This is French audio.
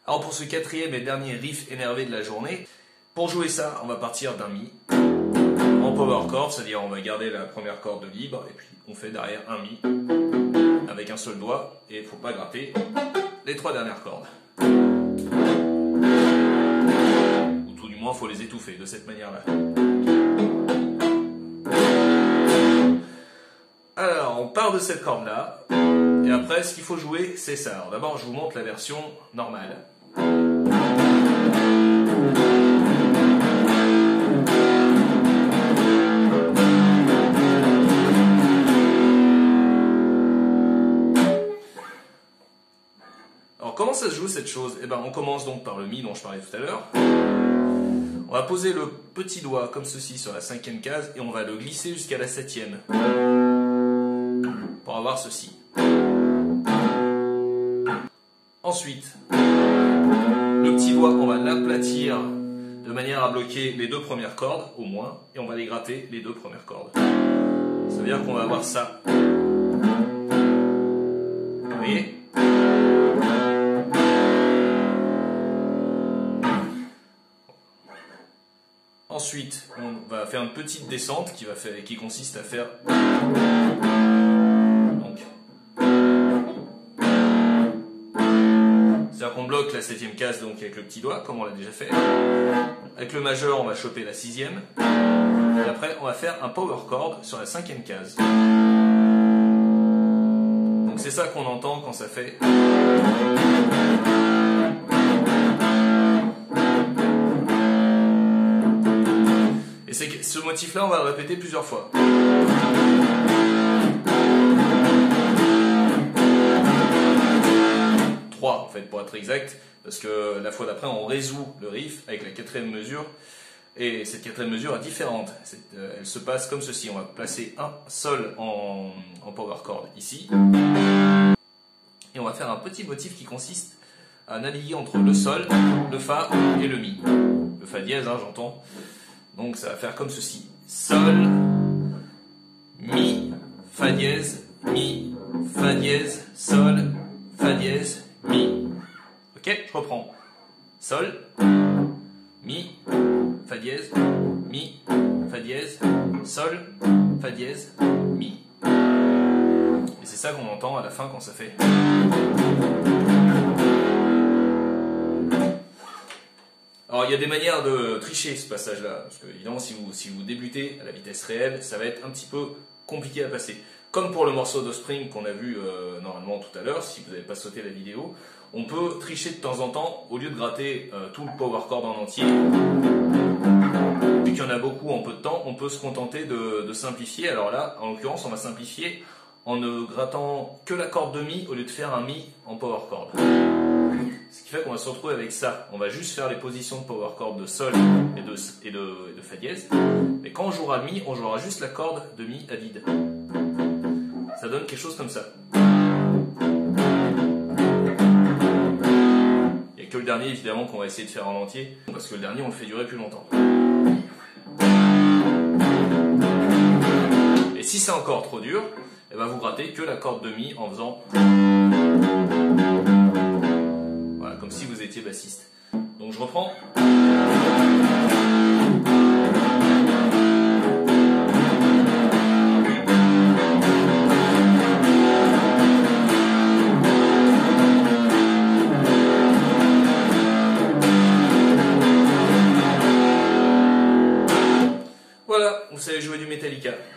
Alors pour ce quatrième et dernier riff énervé de la journée, pour jouer ça, on va partir d'un Mi en power chord, c'est-à-dire on va garder la première corde libre et puis on fait derrière un Mi avec un seul doigt et il ne faut pas gratter les trois dernières cordes. Ou tout du moins il faut les étouffer de cette manière-là. Alors on part de cette corde-là et après ce qu'il faut jouer c'est ça. Alors d'abord je vous montre la version normale. Alors comment ça se joue cette chose? Eh ben on commence donc par le Mi dont je parlais tout à l'heure. On va poser le petit doigt comme ceci sur la cinquième case et on va le glisser jusqu'à la septième pour avoir ceci. Ensuite, le petit doigt on va l'aplatir de manière à bloquer les deux premières cordes au moins et on va les gratter les deux premières cordes. Ça veut dire qu'on va avoir ça. Vous voyez? Ensuite, on va faire une petite descente qui consiste à faire donc c'est-à-dire qu'on bloque la septième case donc avec le petit doigt comme on l'a déjà fait. Avec le majeur, on va choper la sixième. Et après, on va faire un power chord sur la cinquième case. Donc c'est ça qu'on entend quand ça fait. Et c'est ce motif-là, on va le répéter plusieurs fois. En fait pour être exact, parce que la fois d'après on résout le riff avec la quatrième mesure et cette quatrième mesure est différente. Elle se passe comme ceci, on va placer un sol en power chord ici et on va faire un petit motif qui consiste à naviguer entre le sol, le fa et le mi, le fa dièse hein, j'entends, donc ça va faire comme ceci, sol, mi, fa dièse, sol, fa dièse, mi. Ok, je reprends. Sol, mi, fa dièse, mi, fa dièse, sol, fa dièse, mi. Et c'est ça qu'on entend à la fin quand ça fait. Alors il y a des manières de tricher ce passage-là, parce que évidemment si vous débutez à la vitesse réelle, ça va être un petit peu compliqué à passer. Comme pour le morceau d'Offspring qu'on a vu normalement tout à l'heure, si vous n'avez pas sauté la vidéo, on peut tricher de temps en temps, au lieu de gratter tout le power chord en entier, vu qu'il y en a beaucoup en peu de temps, on peut se contenter de simplifier. Alors là, en l'occurrence, on va simplifier en ne grattant que la corde de Mi au lieu de faire un Mi en power chord. Ce qui fait qu'on va se retrouver avec ça. On va juste faire les positions de power chord de Sol et de Fa dièse. Mais quand on jouera le Mi, on jouera juste la corde de Mi à vide. Ça donne quelque chose comme ça. Il n'y a que le dernier évidemment qu'on va essayer de faire en entier, parce que le dernier on le fait durer plus longtemps. Et si c'est encore trop dur, eh ben vous grattez que la corde de Mi en faisant... Voilà, comme si vous étiez bassiste. Donc je reprends. Voilà, vous savez jouer du Metallica.